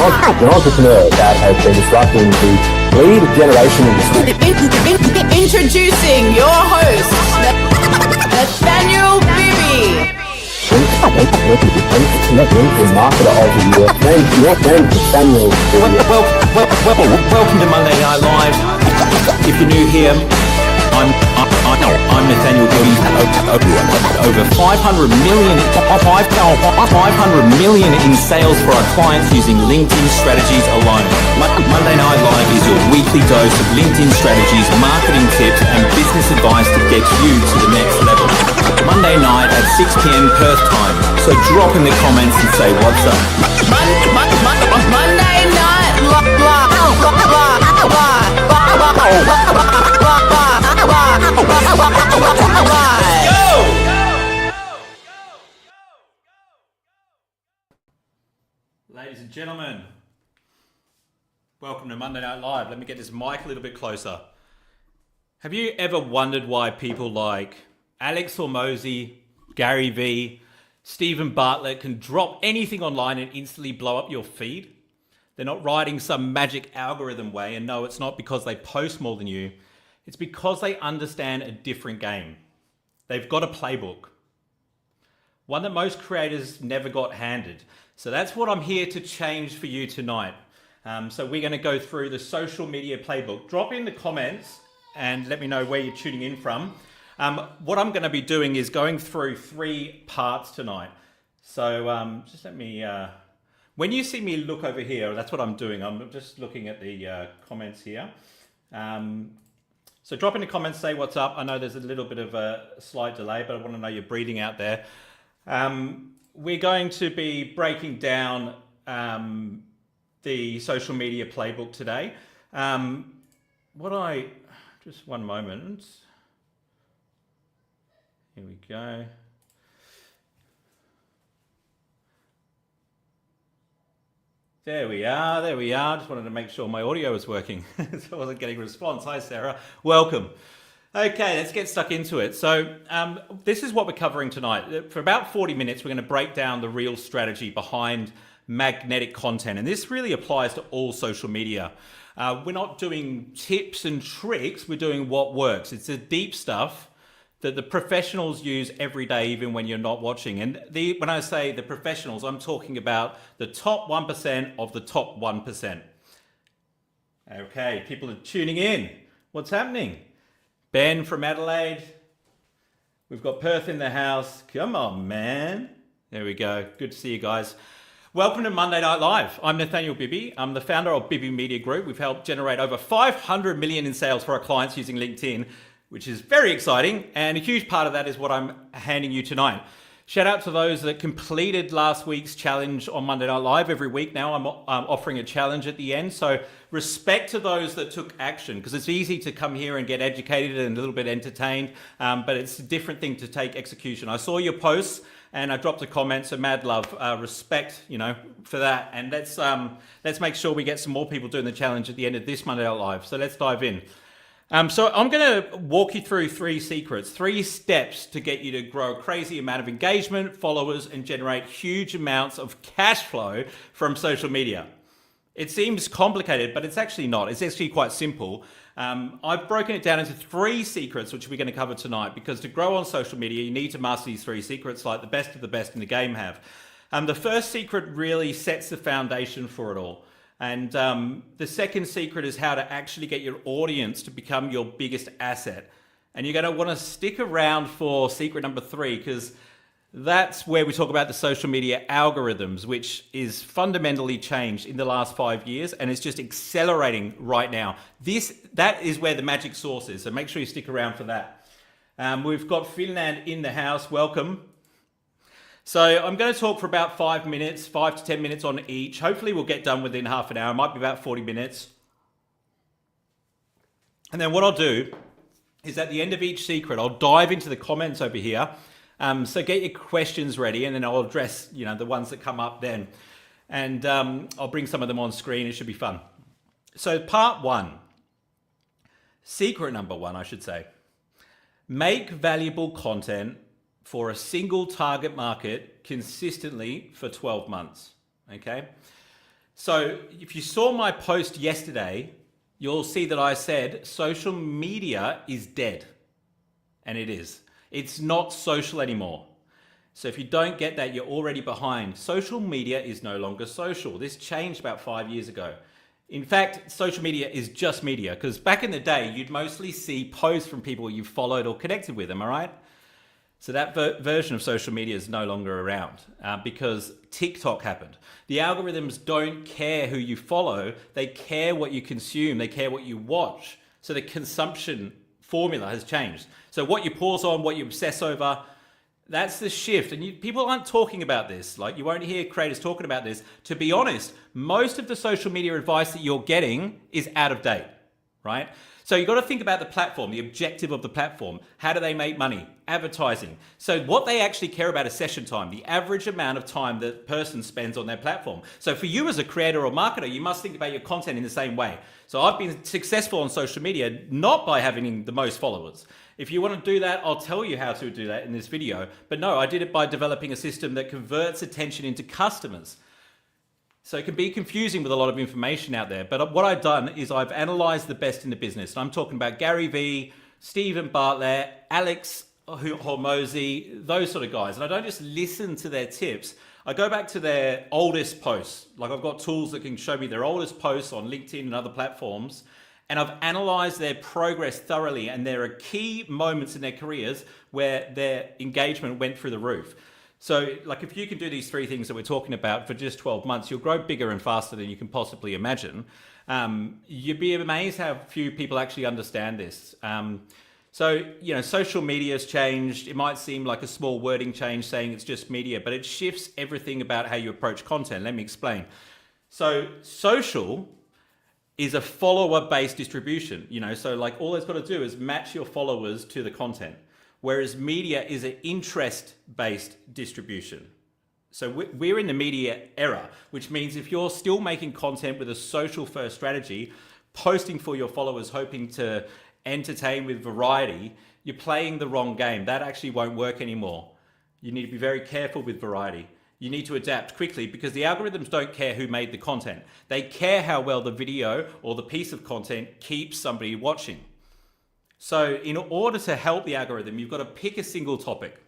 an entrepreneur that has been disrupting the lead generation industry. Introducing your host, Nathaniel Bibby. LinkedIn Marketer of the Year. Named Nathaniel Bibby. Welcome to Monday Night Live. If you're new here, I'm Nathaniel Bibby. Over 500 million in sales for our clients using LinkedIn strategies alone. Monday Night Live is your weekly dose of LinkedIn strategies, marketing tips, and business advice to get you to the next level. Monday night at 6 p.m. Perth time. So drop in the comments and say what's up. Monday Night Ladies and gentlemen, welcome to Monday Night Live. Let me get this mic a little bit closer. Have you ever wondered why people like Alex Hormozi, Gary Vee, Stephen Bartlett can drop anything online and instantly blow up your feed? They're not riding some magic algorithm way, and no, it's not because they post more than you. It's because they understand a different game. They've got a playbook, one that most creators never got handed. So that's what I'm here to change for you tonight. So we're going to go through the social media playbook. Drop in the comments and let me know where you're tuning in from. What I'm going to be doing is going through 3 parts tonight. So just let me, when you see me look over here, that's what I'm doing. I'm just looking at the comments here. So drop in the comments, say what's up. I know there's a little bit of a slight delay, but I want to know you're breathing out there. We're going to be breaking down the social media playbook today. Just one moment. Here we go. There we are. Just wanted to make sure my audio was working. So I wasn't getting a response. Hi, Sarah. Welcome. Okay, let's get stuck into it. So this is what we're covering tonight. For about 40 minutes, we're going to break down the real strategy behind magnetic content. And this really applies to all social media. We're not doing tips and tricks. We're doing what works. It's the deep stuff that the professionals use every day, even when you're not watching. And when I say the professionals, I'm talking about the top 1% of the top 1%. Okay, people are tuning in. What's happening? Ben from Adelaide. We've got Perth in the house. Come on, man. There we go. Good to see you guys. Welcome to Monday Night Live. I'm Nathaniel Bibby. I'm the founder of Bibby Media Group. We've helped generate over 500 million in sales for our clients using LinkedIn, which is very exciting. And a huge part of that is what I'm handing you tonight. Shout out to those that completed last week's challenge on Monday Night Live. Every week now I'm offering a challenge at the end. So respect to those that took action, because it's easy to come here and get educated and a little bit entertained, but it's a different thing to take execution. I saw your posts and I dropped a comment, so mad love, respect, for that. And let's make sure we get some more people doing the challenge at the end of this Monday Night Live. So let's dive in. So I'm going to walk you through 3 secrets, 3 steps to get you to grow a crazy amount of engagement, followers, and generate huge amounts of cash flow from social media. It seems complicated, but it's actually not. It's actually quite simple. I've broken it down into 3 secrets, which we're going to cover tonight, because to grow on social media, you need to master these 3 secrets like the best of the best in the game have. The first secret really sets the foundation for it all. And the second secret is how to actually get your audience to become your biggest asset. And you're going to want to stick around for secret number 3, because that's where we talk about the social media algorithms, which is fundamentally changed in the last 5 years, and it's just accelerating right now. That is where the magic source is, so make sure you stick around for that. We've got Finland in the house. Welcome. So I'm going to talk for about 5 minutes, 5 to 10 minutes on each. Hopefully we'll get done within half an hour. It might be about 40 minutes. And then what I'll do is at the end of each secret, I'll dive into the comments over here. So get your questions ready, and then I'll address, the ones that come up then. And I'll bring some of them on screen. It should be fun. So part 1, secret number 1, I should say. Make valuable content for a single target market consistently for 12 months, okay? So if you saw my post yesterday, you'll see that I said social media is dead. And it is. It's not social anymore. So if you don't get that, you're already behind. Social media is no longer social. This changed about 5 years ago. In fact, social media is just media, because back in the day, you'd mostly see posts from people you followed or connected with, am I right? So that version of social media is no longer around because TikTok happened. The algorithms don't care who you follow. They care what you consume. They care what you watch. So the consumption formula has changed. So what you pause on, what you obsess over, that's the shift. And people aren't talking about this. Like, you won't hear creators talking about this. To be honest, most of the social media advice that you're getting is out of date, right? So you've got to think about the platform, the objective of the platform. How do they make money? Advertising. So what they actually care about is session time, the average amount of time that a person spends on their platform. So for you as a creator or marketer, you must think about your content in the same way. So I've been successful on social media, not by having the most followers. If you want to do that, I'll tell you how to do that in this video. But no, I did it by developing a system that converts attention into customers. So it can be confusing with a lot of information out there. But what I've done is I've analyzed the best in the business. And I'm talking about Gary Vee, Stephen Bartlett, Alex Hormozy, those sort of guys. And I don't just listen to their tips. I go back to their oldest posts. Like, I've got tools that can show me their oldest posts on LinkedIn and other platforms. And I've analyzed their progress thoroughly. And there are key moments in their careers where their engagement went through the roof. So, like, if you can do these three things that we're talking about for just 12 months, you'll grow bigger and faster than you can possibly imagine. You'd be amazed how few people actually understand this. So, you know, social media has changed. It might seem like a small wording change saying it's just media, but it shifts everything about how you approach content. Let me explain. So, social is a follower-based distribution, you know, so like all it's got to do is match your followers to the content. Whereas media is an interest-based distribution. So we're in the media era, which means if you're still making content with a social-first strategy, posting for your followers, hoping to entertain with variety, you're playing the wrong game. That actually won't work anymore. You need to be very careful with variety. You need to adapt quickly because the algorithms don't care who made the content. They care how well the video or the piece of content keeps somebody watching. So in order to help the algorithm, you've got to pick a single topic.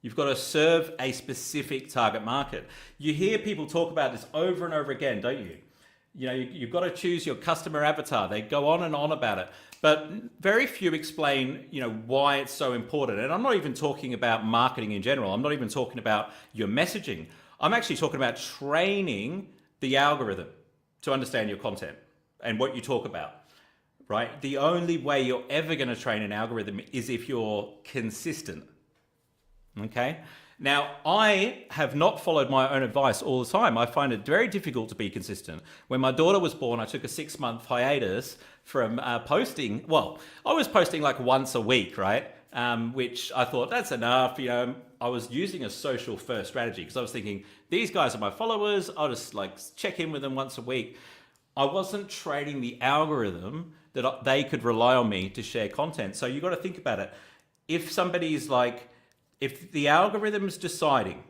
You've got to serve a specific target market. You hear people talk about this over and over again, don't you? You know, you've got to choose your customer avatar. They go on and on about it. But very few explain, you know, why it's so important. And I'm not even talking about marketing in general. I'm not even talking about your messaging. I'm actually talking about training the algorithm to understand your content and what you talk about. Right? The only way you're ever going to train an algorithm is if you're consistent. Okay? Now, I have not followed my own advice all the time. I find it very difficult to be consistent. When my daughter was born, I took a 6-month hiatus from posting. Well, I was posting like once a week, right? Which I thought, that's enough. You know, I was using a social first strategy because I was thinking, these guys are my followers. I'll just like check in with them once a week. I wasn't training the algorithm that they could rely on me to share content. So you got to think about it. If somebody's like, if the algorithm's deciding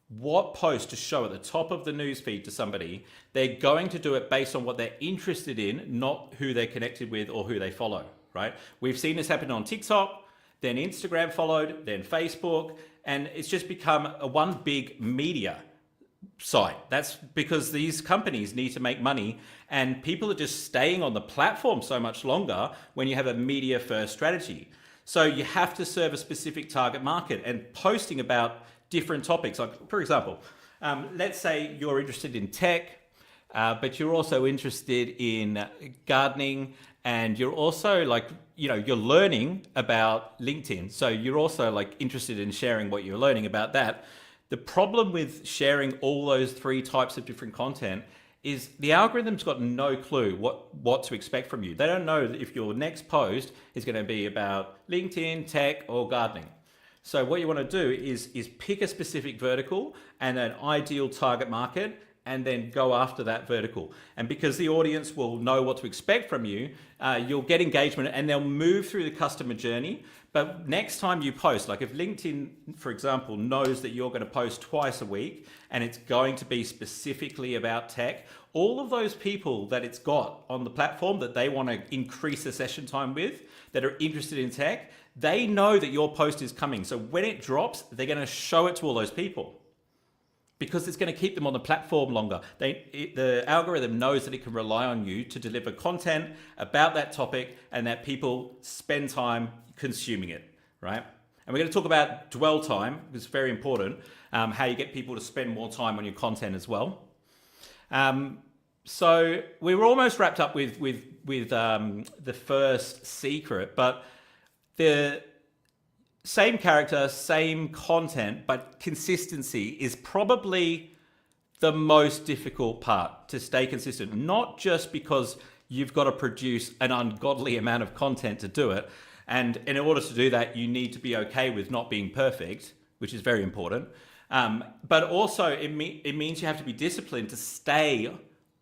what post to show at the top of the newsfeed to somebody, they're going to do it based on what they're interested in, not who they're connected with or who they follow, right? We've seen this happen on TikTok, then Instagram followed, then Facebook, and it's just become a one big media site. That's because these companies need to make money and people are just staying on the platform so much longer when you have a media first strategy. So you have to serve a specific target market and posting about different topics. Like, for example, let's say you're interested in tech, but you're also interested in gardening and you're also like, you know, you're learning about LinkedIn. So you're also like interested in sharing what you're learning about that. The problem with sharing all those three types of different content is the algorithm's got no clue what to expect from you. They don't know if your next post is going to be about LinkedIn, tech, or gardening. So what you want to do is pick a specific vertical and an ideal target market and then go after that vertical. And because the audience will know what to expect from you, you'll get engagement and they'll move through the customer journey. But next time you post, like if LinkedIn, for example, knows that you're going to post twice a week and it's going to be specifically about tech, all of those people that it's got on the platform that they want to increase the session time with, that are interested in tech, they know that your post is coming. So when it drops, they're going to show it to all those people, because it's going to keep them on the platform longer. The algorithm knows that it can rely on you to deliver content about that topic and that people spend time consuming it, right? And we're going to talk about dwell time, because it's very important, how you get people to spend more time on your content as well. So we were almost wrapped up with the first secret, but the same character, same content, but consistency is probably the most difficult part, to stay consistent. Not just because you've got to produce an ungodly amount of content to do it. And in order to do that, you need to be okay with not being perfect, which is very important. But also it means you have to be disciplined to stay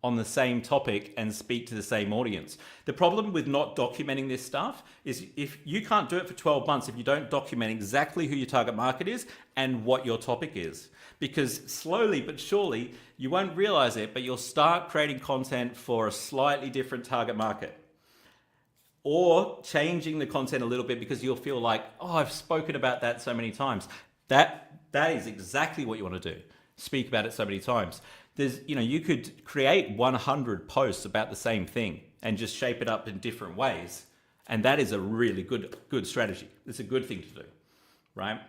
on the same topic and speak to the same audience. The problem with not documenting this stuff is if you can't do it for 12 months if you don't document exactly who your target market is and what your topic is. Because slowly but surely, you won't realize it, but you'll start creating content for a slightly different target market. Or changing the content a little bit because you'll feel like, oh, I've spoken about that so many times. That is exactly what you want to do. Speak about it so many times. You could create 100 posts about the same thing and just shape it up in different ways. And that is a really good strategy. It's a good thing to do, right?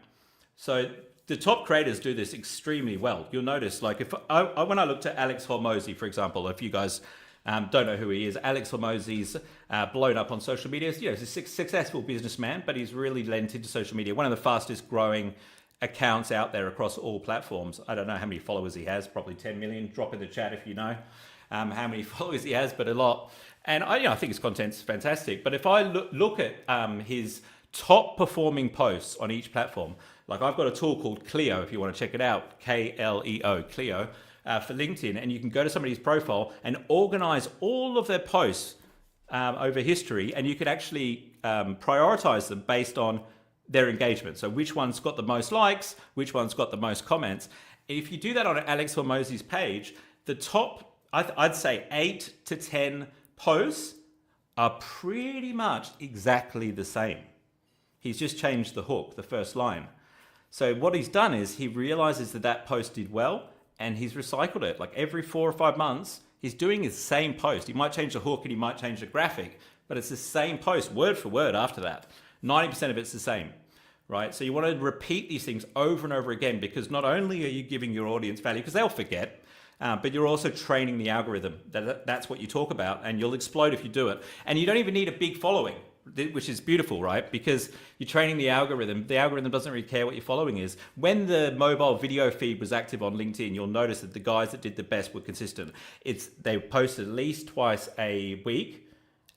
So the top creators do this extremely well. You'll notice, like when I looked at Alex Hormozi, for example, if you guys don't know who he is, Alex Hormozi's blown up on social media. He's a successful businessman, but he's really lent into social media. One of the fastest growing accounts out there across all platforms. I don't know how many followers he has, probably 10 million. Drop in the chat if you know how many followers he has, but a lot. And I think his content's fantastic. But if I look at his top performing posts on each platform, like I've got a tool called Clio, if you want to check it out, Kleo, Clio, for LinkedIn, and you can go to somebody's profile and organize all of their posts over history, and you could actually prioritize them based on their engagement. So which one's got the most likes, which one's got the most comments. If you do that on Alex Hormozi's page, the top, I'd say 8 to 10 posts are pretty much exactly the same. He's just changed the hook, the first line. So what he's done is he realizes that post did well and he's recycled it. Like every 4 or 5 months, he's doing his same post. He might change the hook and he might change the graphic, but it's the same post word for word after that. 90% of it's the same, right? So you want to repeat these things over and over again, because not only are you giving your audience value, because they'll forget, but you're also training the algorithm. That's what you talk about, and you'll explode if you do it. And you don't even need a big following, which is beautiful, right? Because you're training the algorithm. The algorithm doesn't really care what your following is. When the mobile video feed was active on LinkedIn, you'll notice that the guys that did the best were consistent. They posted at least twice a week,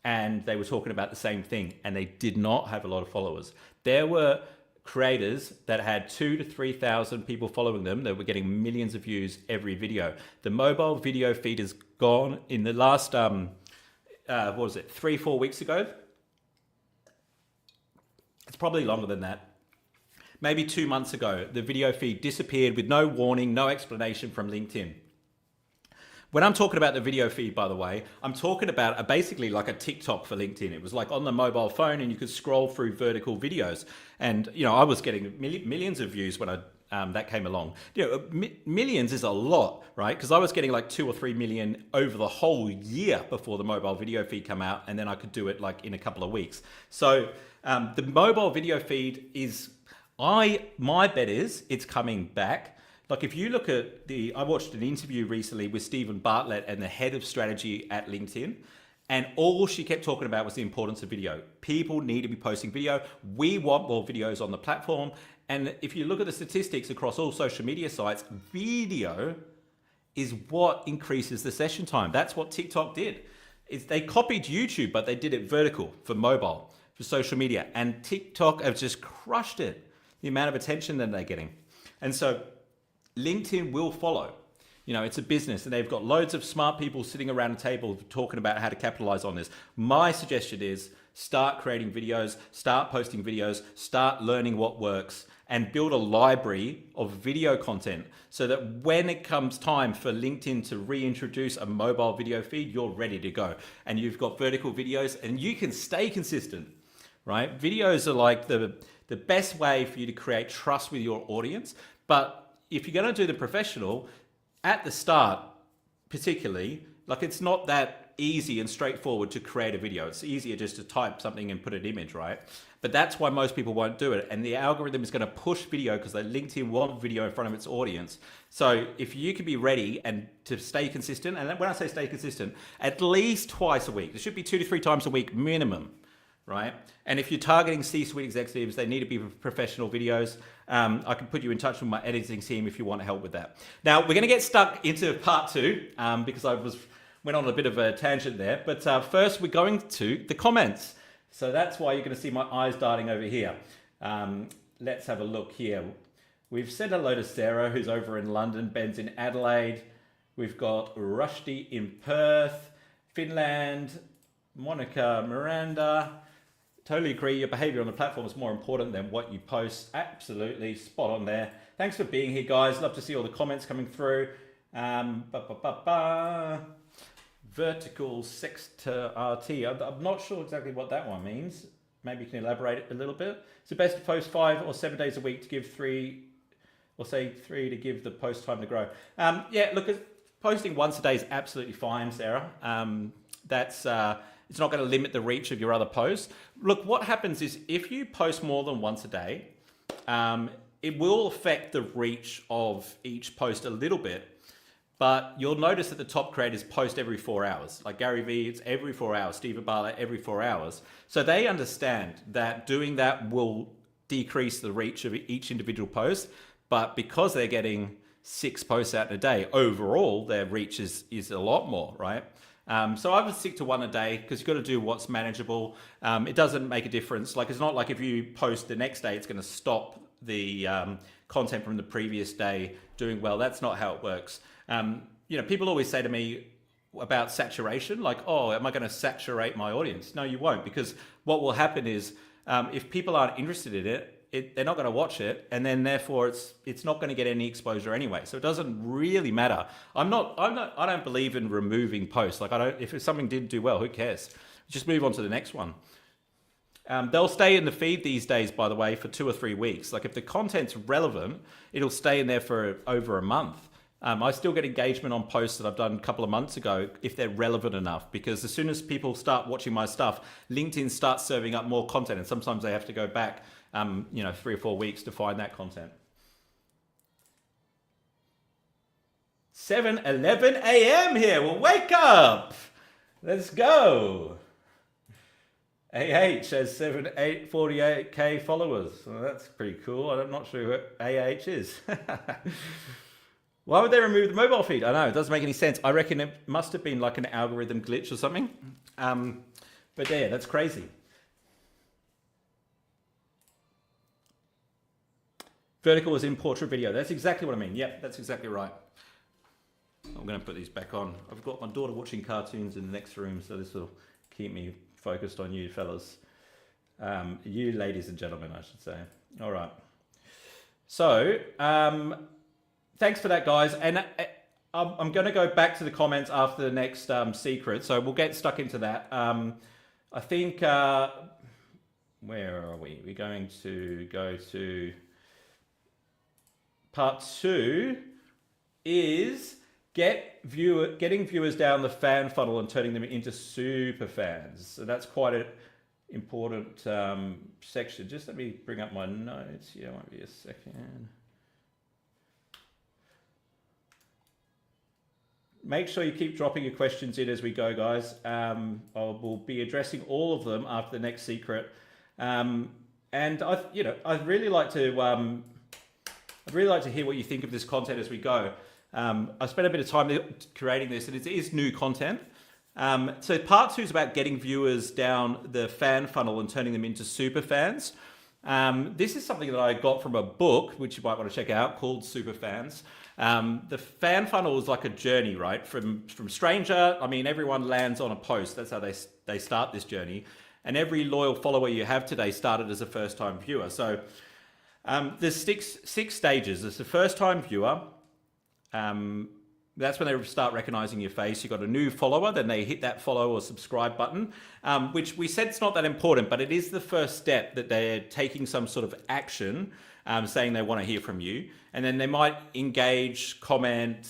and they were talking about the same thing, and they did not have a lot of followers. There were creators that had 2,000 to 3,000 people following them that were getting millions of views every video. The mobile video feed is gone in the last, 3-4 weeks ago? It's probably longer than that. Maybe 2 months ago, the video feed disappeared with no warning, no explanation from LinkedIn. When I'm talking about the video feed, by the way, I'm talking about basically like a TikTok for LinkedIn. It was like on the mobile phone and you could scroll through vertical videos. And, I was getting millions of views when that came along. Millions is a lot, right? Because I was getting like 2 or 3 million over the whole year before the mobile video feed came out. And then I could do it like in a couple of weeks. So the mobile video feed is, my bet is it's coming back. Like if you look at I watched an interview recently with Stephen Bartlett and the head of strategy at LinkedIn, and all she kept talking about was the importance of video. People need to be posting video. We want more videos on the platform. And if you look at the statistics across all social media sites, video is what increases the session time. That's what TikTok did. They copied YouTube, but they did it vertical for mobile, for social media. And TikTok have just crushed it, the amount of attention that they're getting. And so LinkedIn will follow. You know, it's a business and they've got loads of smart people sitting around a table talking about how to capitalize on this. My suggestion is start creating videos, start posting videos, start learning what works, and build a library of video content so that when it comes time for LinkedIn to reintroduce a mobile video feed, you're ready to go. And you've got vertical videos and you can stay consistent, right? Videos are like the best way for you to create trust with your audience. But if you're going to do the professional, at the start, particularly, like it's not that easy and straightforward to create a video. It's easier just to type something and put an image, right? But that's why most people won't do it. And the algorithm is going to push video because LinkedIn want video in front of its audience. So if you can be ready and to stay consistent, and when I say stay consistent, at least twice a week, there should be 2 to 3 times a week minimum, right? And if you're targeting C-suite executives, they need to be professional videos. I can put you in touch with my editing team if you want help with that. Now, we're going to get stuck into part 2 because I went on a bit of a tangent there. But first, we're going to the comments. So that's why you're going to see my eyes darting over here. Let's have a look here. We've said hello to Sarah, who's over in London. Ben's in Adelaide. We've got Rushdie in Perth, Finland, Monica, Miranda. Totally agree. Your behavior on the platform is more important than what you post. Absolutely spot on there. Thanks for being here, guys. Love to see all the comments coming through. Vertical sector RT. I'm not sure exactly what that one means. Maybe you can elaborate a little bit. Is it best to post 5 or 7 days a week to give 3, or say 3 to give the post time to grow? Yeah, look, posting once a day is absolutely fine, Sarah. It's not going to limit the reach of your other posts. Look, what happens is if you post more than once a day, it will affect the reach of each post a little bit. But you'll notice that the top creators post every 4 hours. Like Gary Vee, it's every 4 hours. Steve Abala, every 4 hours. So they understand that doing that will decrease the reach of each individual post. But because they're getting 6 posts out in a day, overall, their reach is a lot more, right? So I would stick to 1 a day because you've got to do what's manageable. It doesn't make a difference. Like it's not like if you post the next day, it's going to stop the content from the previous day doing well. That's not how it works. You know, people always say to me about saturation, like, oh, am I going to saturate my audience? No, you won't, because what will happen is if people aren't interested in it, they're not going to watch it, and then therefore it's not going to get any exposure anyway. So it doesn't really matter. I don't believe in removing posts. Like if something didn't do well, who cares? Just move on to the next one. They'll stay in the feed these days, by the way, for 2 or 3 weeks. Like if the content's relevant, it'll stay in there for over a month. I still get engagement on posts that I've done a couple of months ago if they're relevant enough, because as soon as people start watching my stuff, LinkedIn starts serving up more content, and sometimes they have to go back 3 or 4 weeks to find that content. 7:11 a.m. here. Well, wake up. Let's go. AH has 48K followers. Well, that's pretty cool. I'm not sure who AH is. Why would they remove the mobile feed? I know, it doesn't make any sense. I reckon it must have been like an algorithm glitch or something. But yeah, that's crazy. Vertical is in portrait video. That's exactly what I mean. Yep, that's exactly right. I'm going to put these back on. I've got my daughter watching cartoons in the next room, so this will keep me focused on you fellas. You ladies and gentlemen, I should say. All right. So, thanks for that, guys. And I'm going to go back to the comments after the next secret, so we'll get stuck into that. I think, where are we? We're going to go to part 2 is getting viewers down the fan funnel and turning them into super fans. So that's quite an important section. Just let me bring up my notes here. Won't be a second. Make sure you keep dropping your questions in as we go, guys. We'll be addressing all of them after the next secret. And I'd really like to hear what you think of this content as we go. I spent a bit of time creating this, and it is new content. So part 2 is about getting viewers down the fan funnel and turning them into super fans. This is something that I got from a book, which you might want to check out, called Super Fans. The fan funnel is like a journey, right? From stranger, I mean, everyone lands on a post. That's how they start this journey. And every loyal follower you have today started as a first-time viewer. So there's six stages. There's the first-time viewer. That's when they start recognizing your face. You've got a new follower, then they hit that follow or subscribe button, which we said it's not that important, but it is the first step that they're taking some sort of action, saying they want to hear from you. And then they might engage, comment,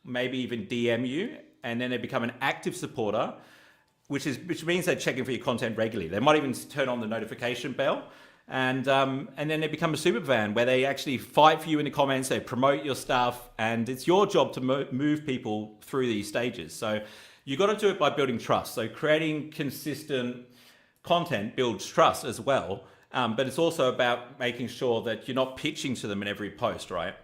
maybe even DM you, and then they become an active supporter, which means they're checking for your content regularly. They might even turn on the notification bell. And then they become a super fan where they actually fight for you in the comments, they promote your stuff, and it's your job to move people through these stages. So you got to do it by building trust. So creating consistent content builds trust as well, but it's also about making sure that you're not pitching to them in every post, right?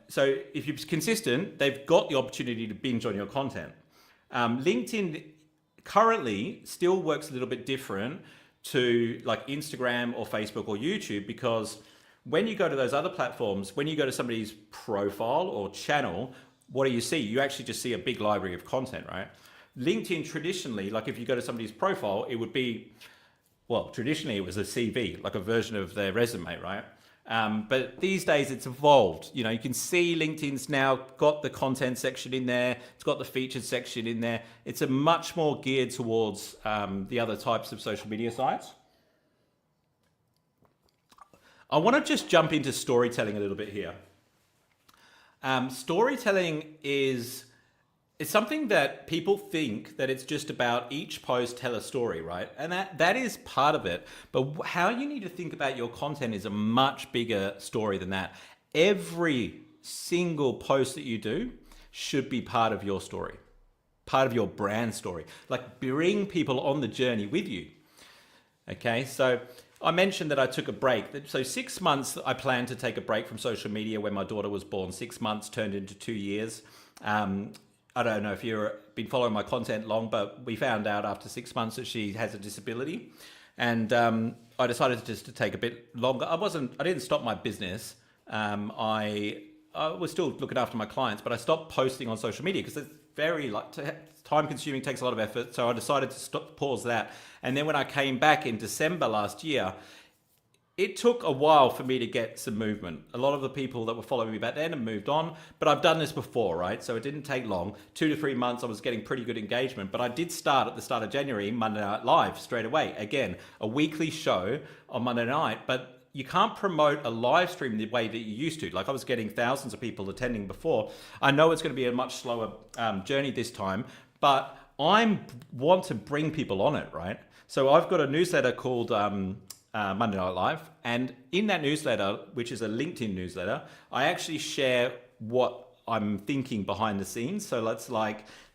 So if you're consistent, they've got the opportunity to binge on your content. LinkedIn currently still works a little bit different to like Instagram or Facebook or YouTube, because when you go to those other platforms, when you go to somebody's profile or channel, what do you see? You actually just see a big library of content, right? LinkedIn traditionally, like if you go to somebody's profile, it would be, well, traditionally it was a CV, like a version of their resume, right? But these days it's evolved. You know, you can see LinkedIn's now got the content section in there. It's got the featured section in there. It's a much more geared towards the other types of social media sites. I want to just jump into storytelling a little bit here. Storytelling is something that people think that it's just about each post tell a story, right? And that is part of it. But how you need to think about your content is a much bigger story than that. Every single post that you do should be part of your story, part of your brand story. Like bring people on the journey with you. Okay, so I mentioned that I took a break. So 6 months, I planned to take a break from social media when my daughter was born. 6 months turned into 2 years. I don't know if you've been following my content long, but we found out after 6 months that she has a disability. And I decided just to take a bit longer. I didn't stop my business. I was still looking after my clients, but I stopped posting on social media because it's very time consuming, takes a lot of effort. So I decided to pause that. And then when I came back in December last year, it took a while for me to get some movement. A lot of the people that were following me back then have moved on, but I've done this before, right? So it didn't take long. 2 to 3 months, I was getting pretty good engagement, but I did start at the start of January, Monday Night Live straight away. Again, a weekly show on Monday night, but you can't promote a live stream the way that you used to. Like I was getting thousands of people attending before. I know it's going to be a much slower journey this time, but I want to bring people on it, right? So I've got a newsletter called Monday Night Live, and in that newsletter, which is a LinkedIn newsletter, I actually share what I'm thinking behind the scenes. So let's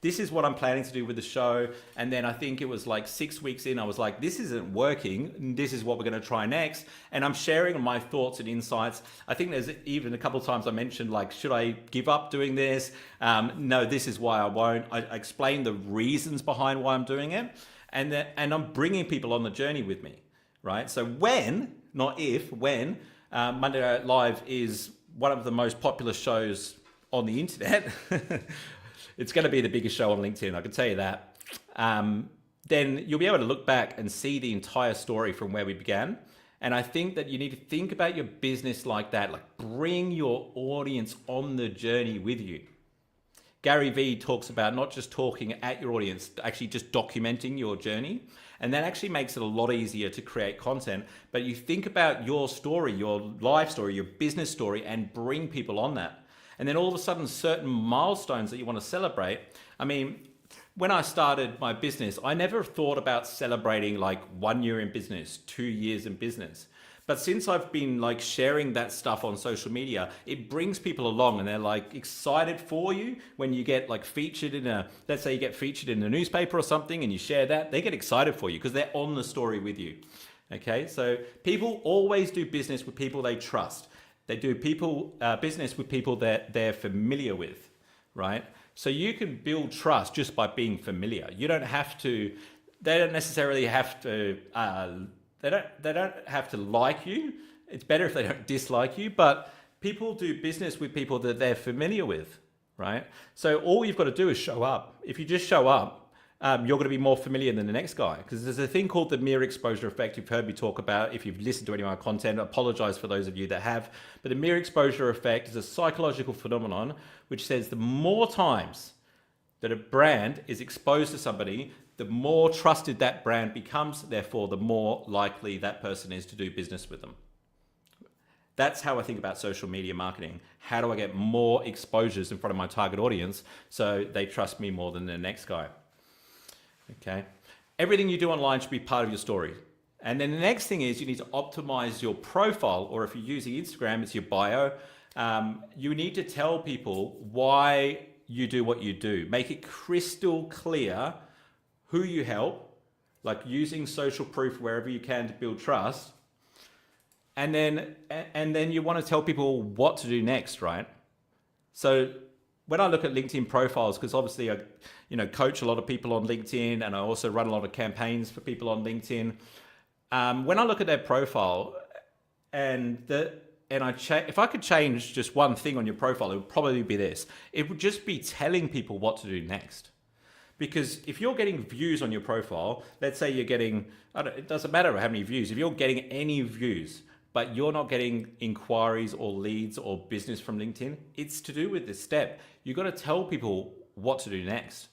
this is what I'm planning to do with the show. And then I think it was like 6 weeks in, I was like, this isn't working. This is what we're going to try next. And I'm sharing my thoughts and insights. I think there's even a couple of times I mentioned, like, should I give up doing this? No, this is why I won't. I explain the reasons behind why I'm doing it. And I'm bringing people on the journey with me, right? So when, not if, when Monday Night Live is one of the most popular shows on the internet, it's going to be the biggest show on LinkedIn, I can tell you that. Then you'll be able to look back and see the entire story from where we began. And I think that you need to think about your business like that, like bring your audience on the journey with you. Gary Vee talks about not just talking at your audience, actually just documenting your journey. And that actually makes it a lot easier to create content. But you think about your story, your life story, your business story, and bring people on that. And then all of a sudden, certain milestones that you want to celebrate. I mean, when I started my business, I never thought about celebrating like 1 year in business, 2 years in business. But since I've been like sharing that stuff on social media, it brings people along and they're like excited for you when you get like featured let's say you get featured in a newspaper or something and you share that, they get excited for you because they're on the story with you. Okay, so people always do business with people they trust. They do business with people that they're familiar with, right? So you can build trust just by being familiar. You don't have to, they don't necessarily have to, they don't have to like you. It's better if they don't dislike you, but People do business with people that they're familiar with, right? So all you've got to do is show up. If you just show up, you're going to be more familiar than the next guy, because there's a thing called the mere exposure effect. You've heard me talk about, if you've listened to any of my content. I apologize for those of you that have, but the mere exposure effect is a psychological phenomenon which says the more times that a brand is exposed to somebody, the more trusted that brand becomes, therefore the more likely that person is to do business with them. That's how I think about social media marketing. How do I get more exposures in front of my target audience so they trust me more than the next guy? Okay. Everything you do online should be part of your story. And then the next thing is you need to optimize your profile, or if you're using Instagram, it's your bio. You need to tell people why you do what you do. Make it crystal clear who you help, like using social proof wherever you can to build trust. And then you want to tell people what to do next, right? So when I look at LinkedIn profiles, because obviously I, coach a lot of people on LinkedIn, and I also run a lot of campaigns for people on LinkedIn. When I look at their profile, if I could change just one thing on your profile, it would probably be this. It would just be telling people what to do next. Because if you're getting views on your profile, let's say you're getting, it doesn't matter how many views, if you're getting any views, but you're not getting inquiries or leads or business from LinkedIn, it's to do with this step. You've got to tell people what to do next,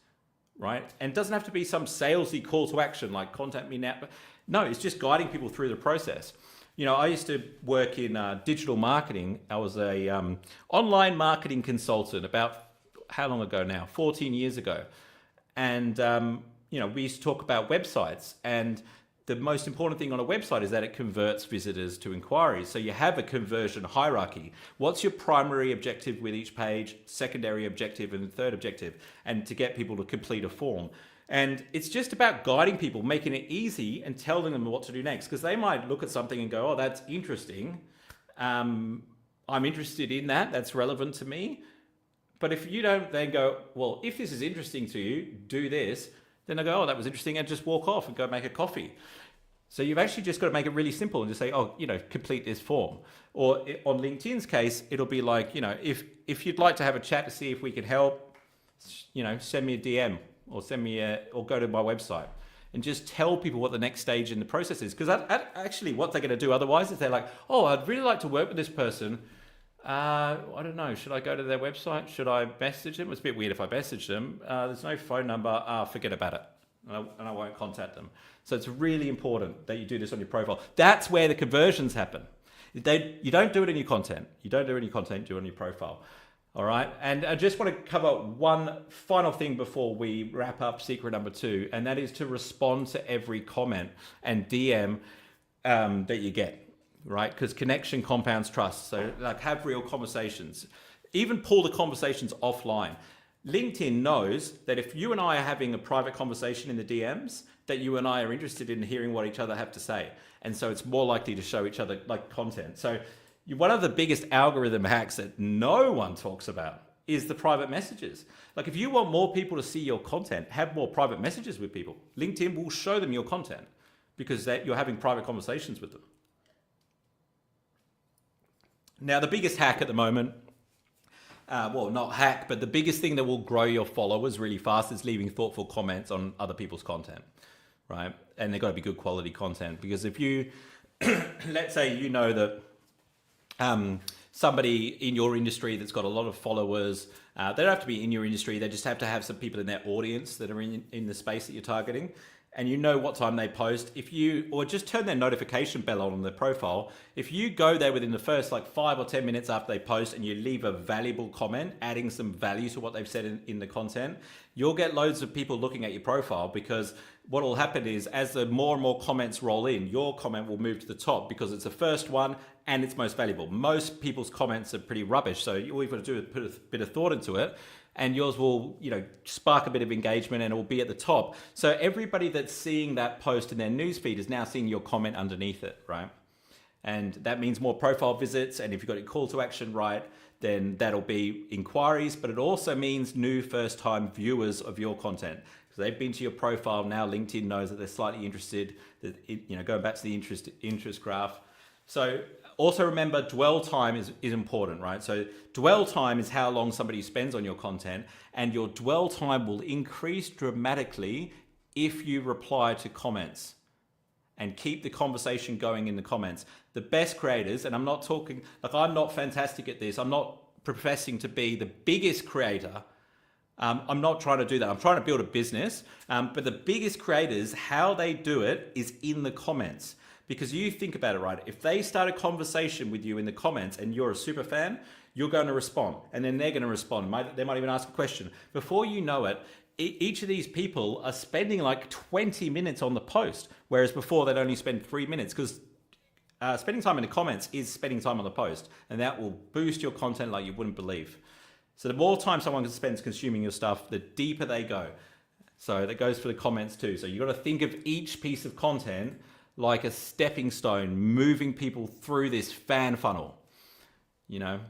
right? And it doesn't have to be some salesy call to action like contact me now. No, it's just guiding people through the process. I used to work in digital marketing. I was a online marketing consultant about, how long ago now? 14 years ago. And, we used to talk about websites, and the most important thing on a website is that it converts visitors to inquiries. So you have a conversion hierarchy. What's your primary objective with each page, secondary objective, and third objective? And to get people to complete a form. And it's just about guiding people, making it easy and telling them what to do next. Because they might look at something and go, oh, that's interesting. I'm interested in that. That's relevant to me. But if you don't then go, well, if this is interesting to you, do this. Then I go, oh, that was interesting, and just walk off and go make a coffee. So you've actually just got to make it really simple and just say, oh, complete this form. Or on LinkedIn's case, it'll be like, if you'd like to have a chat to see if we can help, send me a DM or or go to my website and just tell people what the next stage in the process is. Because actually what they're going to do otherwise is they're like, oh, I'd really like to work with this person. I don't know. Should I go to their website? Should I message them? It's a bit weird if I message them. There's no phone number. Forget about it. And I won't contact them. So it's really important that you do this on your profile. That's where the conversions happen. You don't do it in your content. You don't do it in your content, do it on your profile. All right. And I just want to cover one final thing before we wrap up secret number 2. And that is to respond to every comment and DM that you get. Right? Because connection compounds trust. So have real conversations. Even pull the conversations offline. LinkedIn knows that if you and I are having a private conversation in the DMs, that you and I are interested in hearing what each other have to say. And so it's more likely to show each other content. So one of the biggest algorithm hacks that no one talks about is the private messages. If you want more people to see your content, have more private messages with people. LinkedIn will show them your content because you're having private conversations with them. Now, the biggest hack at the moment, not hack, but the biggest thing that will grow your followers really fast is leaving thoughtful comments on other people's content, right? And they've got to be good quality content, because if you, let's say that somebody in your industry that's got a lot of followers, they don't have to be in your industry, they just have to have some people in their audience that are in the space that you're targeting. And what time they post, or just turn their notification bell on their profile. If you go there within the first 5 or 10 minutes after they post and you leave a valuable comment, adding some value to what they've said in the content, you'll get loads of people looking at your profile, because what will happen is as the more and more comments roll in, your comment will move to the top because it's the first one and it's most valuable. Most people's comments are pretty rubbish. So all you've got to do is put a bit of thought into it, and yours will, spark a bit of engagement, and it will be at the top. So everybody that's seeing that post in their newsfeed is now seeing your comment underneath it, right? And that means more profile visits. And if you've got your call to action right, then that'll be inquiries, but it also means new first-time viewers of your content. So they've been to your profile. Now LinkedIn knows that they're slightly interested, that going back to the interest graph. So Also remember, dwell time is important, right? So dwell time is how long somebody spends on your content, and your dwell time will increase dramatically if you reply to comments and keep the conversation going in the comments. The best creators, and I'm not talking, like I'm not fantastic at this, I'm not professing to be the biggest creator. I'm not trying to do that. I'm trying to build a business. But the biggest creators, how they do it is in the comments. Because you think about it, right? If they start a conversation with you in the comments and you're a super fan, you're going to respond. And then they're going to respond. They might even ask a question. Before you know it, each of these people are spending like 20 minutes on the post. Whereas before they'd only spend 3 minutes, because spending time in the comments is spending time on the post. And that will boost your content like you wouldn't believe. So the more time someone spends consuming your stuff, the deeper they go. So that goes for the comments too. So you've got to think of each piece of content like a stepping stone, moving people through this fan funnel, you know.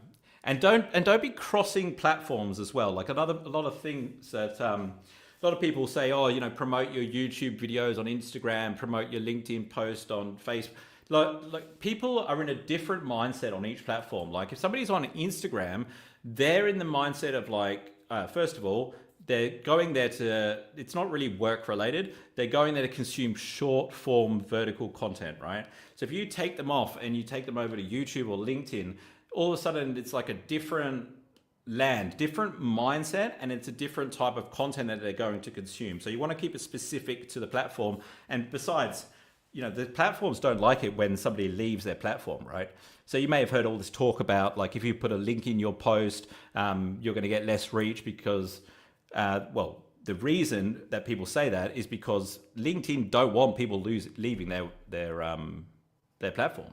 And don't be crossing platforms as well. Like a lot of things that a lot of people say, oh, you know, promote your YouTube videos on Instagram, promote your LinkedIn post on Facebook. Like people are in a different mindset on each platform. Like if somebody's on Instagram, they're in the mindset of like, first of all, they're going there to, it's not really work related. They're going there to consume short form vertical content, right? So if you take them off and you take them over to YouTube or LinkedIn, all of a sudden it's like a different land, different mindset, and it's a different type of content that they're going to consume. So you want to keep it specific to the platform. And besides, you know, the platforms don't like it when somebody leaves their platform, right? So you may have heard all this talk about, like, if you put a link in your post, you're going to get less reach because, well, the reason that people say that is because LinkedIn don't want people leaving their platform.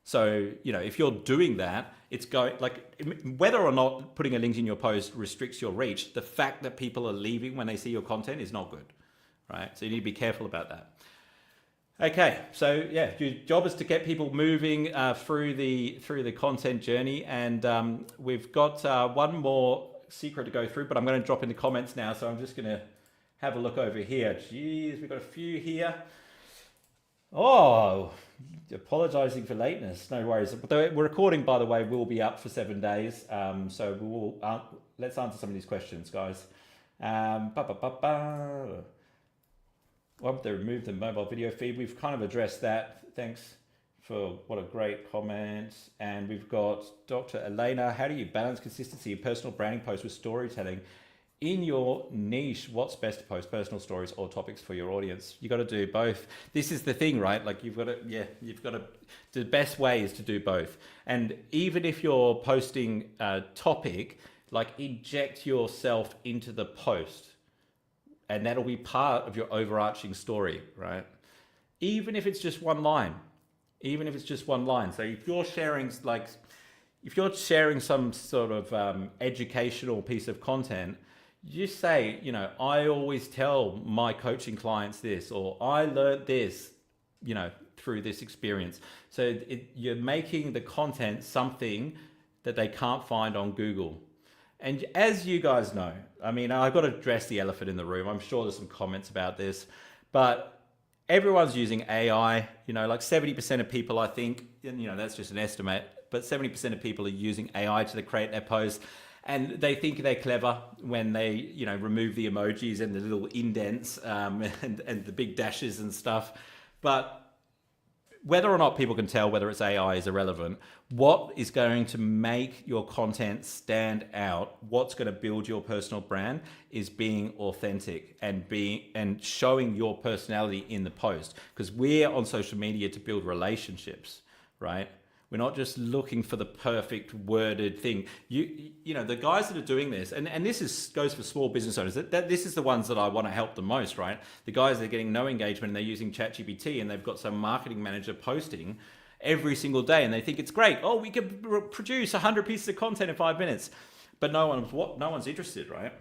So, you know, if you're doing that, it's going, like, whether or not putting a link in your post restricts your reach, the fact that people are leaving when they see your content is not good, right? So you need to be careful about that. Okay, so yeah, your job is to get people moving through the content journey, and we've got one more secret to go through, but I'm going to drop in the comments now, so I'm just going to have a look over here. Jeez, we've got a few here. Oh, apologizing for lateness, no worries. The recording, by the way, will be up for 7 days, so we will let's answer some of these questions, guys. Why would they remove the mobile video feed? We've kind of addressed that. Thanks for what a great comment. And we've got Dr. Elena. How do you balance consistency in personal branding posts with storytelling? In your niche, what's best to post, personal stories or topics for your audience? You got to do both. This is the thing, right? Like you've got to, the best way is to do both. And even if you're posting a topic, like inject yourself into the post. And that'll be part of your overarching story, right? Even if it's just one line, So if you're sharing, some sort of educational piece of content, you say, you know, I always tell my coaching clients this, or I learned this, you know, through this experience. So you're making the content something that they can't find on Google. And as you guys know, I mean, I've got to address the elephant in the room. I'm sure there's some comments about this, but everyone's using AI. You know, like 70% of people, I think, and you know, that's just an estimate, but 70% of people are using AI to create their posts. And they think they're clever when they, you know, remove the emojis and the little indents and the big dashes and stuff. But whether or not people can tell whether it's AI is irrelevant. What is going to make your content stand out, what's going to build your personal brand, is being authentic and showing your personality in the post. Because we're on social media to build relationships, right? We're not just looking for the perfect worded thing. You know, the guys that are doing this, and this goes for small business owners, this is the ones that I want to help the most, right? The guys that are getting no engagement and they're using ChatGPT and they've got some marketing manager posting every single day and they think it's great. Oh, we can produce 100 pieces of content in 5 minutes. But no one's interested, right?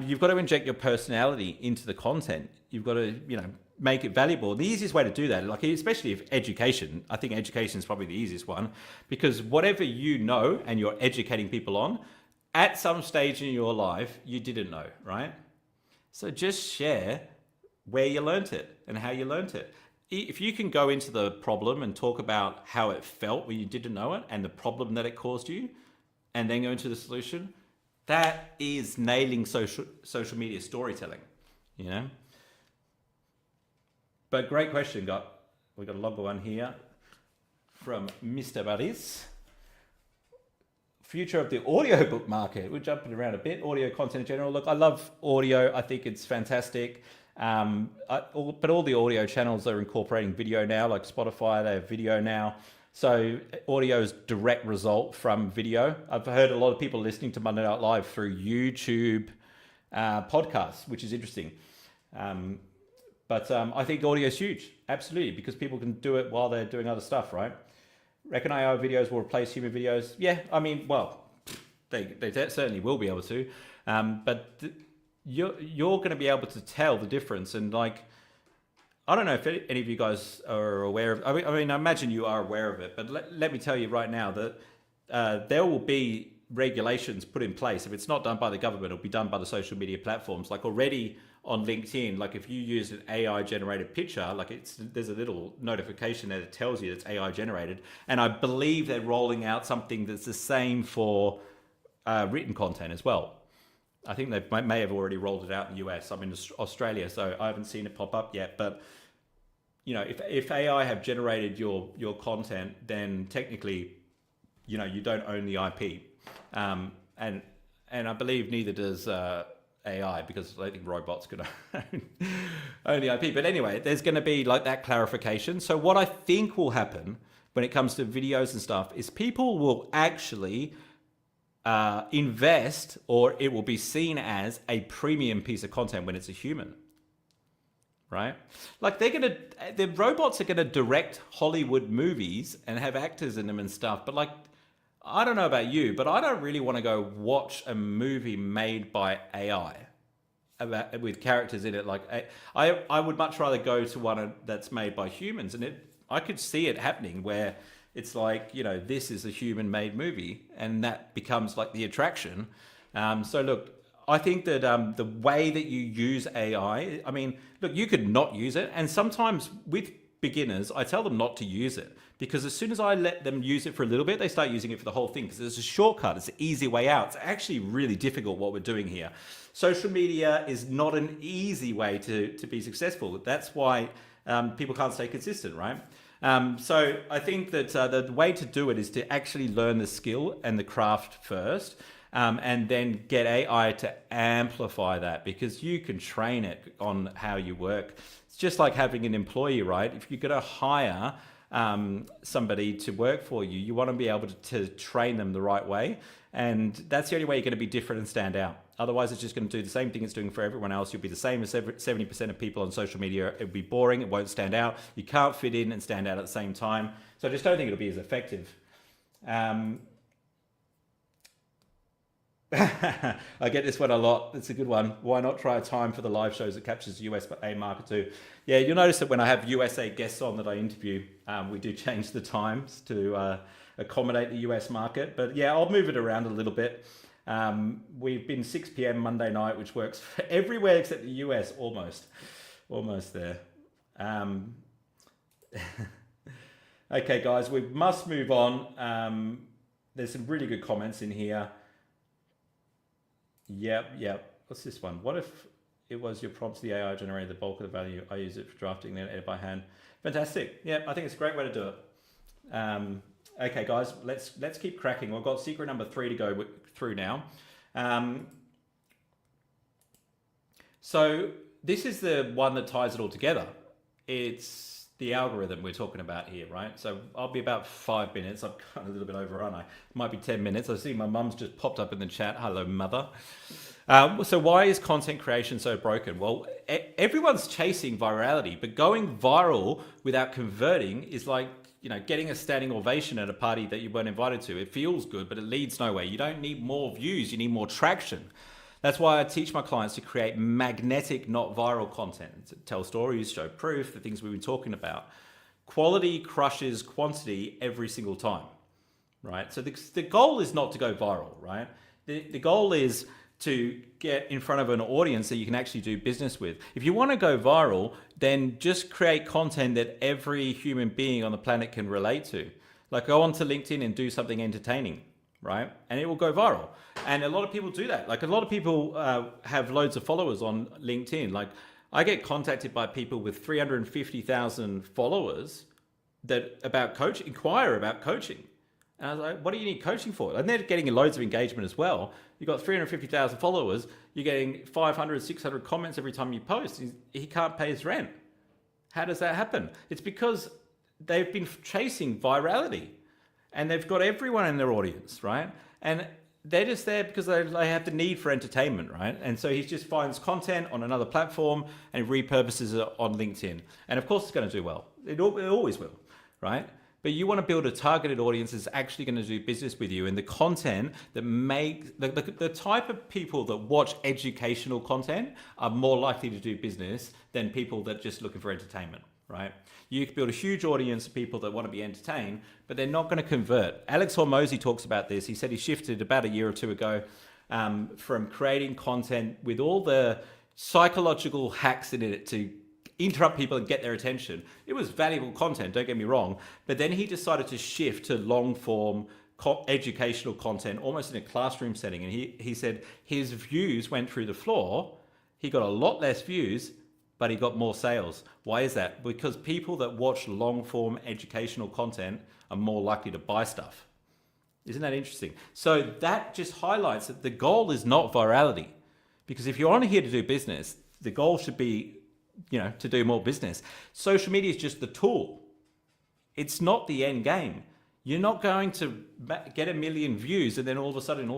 You've got to inject your personality into the content. You've got to, you know, make it valuable. The easiest way to do that, like especially if education, I think education is probably the easiest one, because whatever you know and you're educating people on, at some stage in your life, you didn't know, right? So just share where you learnt it and how you learnt it. if you can go into the problem and talk about how it felt when you didn't know it and the problem that it caused you, and then go into the solution, that is nailing social media storytelling, you know? But great question. We got a longer one here from Mr. Buddies. Future of the audiobook market. We're jumping around a bit. Audio content in general. Look, I love audio. I think it's fantastic. But all the audio channels are incorporating video now, like Spotify, they have video now. So audio is direct result from video. I've heard a lot of people listening to Monday Night Live through YouTube podcasts, which is interesting. But I think audio is huge, absolutely, because people can do it while they're doing other stuff, right? Reckon AI videos will replace human videos? Yeah, I mean, well, they certainly will be able to. But you're going to be able to tell the difference. And like, I don't know if any of you guys are aware of, I mean, I imagine you are aware of it, but let me tell you right now that there will be regulations put in place. If it's not done by the government, it'll be done by the social media platforms. Like already on LinkedIn, like if you use an AI generated picture, like there's a little notification there that tells you it's AI generated. And I believe they're rolling out something that's the same for written content as well. I think they may have already rolled it out in the US. I'm in Australia, so I haven't seen it pop up yet. But you know, if AI have generated your content, then technically, you know, you don't own the IP. And I believe neither does AI, because I don't think robots could own the IP. But anyway, there's going to be like that clarification. So what I think will happen when it comes to videos and stuff is people will actually invest, or it will be seen as a premium piece of content when it's a human, right? Like the robots are going to direct Hollywood movies and have actors in them and stuff. But like, I don't know about you, but I don't really want to go watch a movie made by AI with characters in it. Like I would much rather go to one that's made by humans, and I could see it happening where it's like, you know, this is a human-made movie, and that becomes like the attraction. So look, I think that the way that you use AI, I mean, look, you could not use it, and sometimes with beginners, I tell them not to use it, because as soon as I let them use it for a little bit, they start using it for the whole thing, because it's a shortcut, it's an easy way out. It's actually really difficult what we're doing here. Social media is not an easy way to be successful. That's why people can't stay consistent, right? So I think that the way to do it is to actually learn the skill and the craft first, and then get AI to amplify that, because you can train it on how you work. It's just like having an employee, right? If you're going to hire somebody to work for you, you want to be able to train them the right way. And that's the only way you're going to be different and stand out. Otherwise, it's just going to do the same thing it's doing for everyone else. You'll be the same as 70% of people on social media. It'll be boring. It won't stand out. You can't fit in and stand out at the same time. So I just don't think it'll be as effective. I get this one a lot. It's a good one. Why not try a time for the live shows that captures the USA market too? Yeah, you'll notice that when I have USA guests on that I interview, we do change the times to accommodate the US market. But yeah, I'll move it around a little bit. We've been 6 p.m. Monday night, which works for everywhere except the US, almost there. Okay, guys, we must move on. There's some really good comments in here. Yep. What's this one? What if it was your prompts, the AI generated the bulk of the value? I use it for drafting, then edit by hand. Fantastic. Yeah, I think it's a great way to do it. Okay, guys, let's keep cracking. We've got secret number 3 to go through now. So this is the one that ties it all together. It's the algorithm we're talking about here, right? So I'll be about 5 minutes. I've gone a little bit over, aren't I? It might be 10 minutes. I see my mum's just popped up in the chat. Hello, mother. So why is content creation so broken? Well, everyone's chasing virality, but going viral without converting is like, you know, getting a standing ovation at a party that you weren't invited to. It feels good, but it leads nowhere. You don't need more views, you need more traction. That's why I teach my clients to create magnetic, not viral content, to tell stories, show proof, the things we've been talking about. Quality crushes quantity every single time, right? So the goal is not to go viral, right? The goal is to get in front of an audience that you can actually do business with. If you want to go viral, then just create content that every human being on the planet can relate to. Like go onto LinkedIn and do something entertaining, right? And it will go viral. And a lot of people do that. Like a lot of people have loads of followers on LinkedIn. Like I get contacted by people with 350,000 followers that inquire about coaching. And I was like, what do you need coaching for? And they're getting loads of engagement as well. You've got 350,000 followers. You're getting 500, 600 comments every time you post. He can't pay his rent. How does that happen? It's because they've been chasing virality and they've got everyone in their audience, right? And they're just there because they have the need for entertainment, right? And so he just finds content on another platform and repurposes it on LinkedIn. And of course it's going to do well. It always will, right? But you want to build a targeted audience that's actually going to do business with you, and the content that the type of people that watch educational content are more likely to do business than people that just looking for entertainment, right? You can build a huge audience of people that want to be entertained, but they're not going to convert. Alex Hormozy talks about this. He said he shifted about a year or two ago from creating content with all the psychological hacks in it to interrupt people and get their attention. It was valuable content, don't get me wrong, but then he decided to shift to long form educational content, almost in a classroom setting. And he said his views went through the floor. He got a lot less views, but he got more sales. Why is that? Because people that watch long form educational content are more likely to buy stuff. Isn't that interesting? So that just highlights that the goal is not virality, because if you're on here to do business, the goal should be to do more business. Social media is just the tool. It's not the end game. You're not going to get 1 million views and then all of a sudden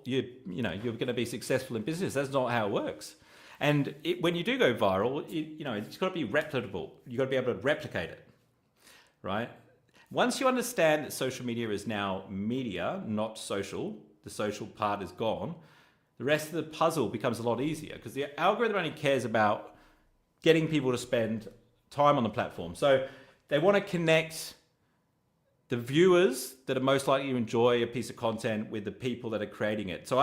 you're going to be successful in business. That's not how it works. And when you do go viral, it's got to be replicable. You've got to be able to replicate it, right? Once you understand that social media is now media, not social, the social part is gone, the rest of the puzzle becomes a lot easier, because the algorithm only cares about getting people to spend time on the platform. So they want to connect the viewers that are most likely to enjoy a piece of content with the people that are creating it. So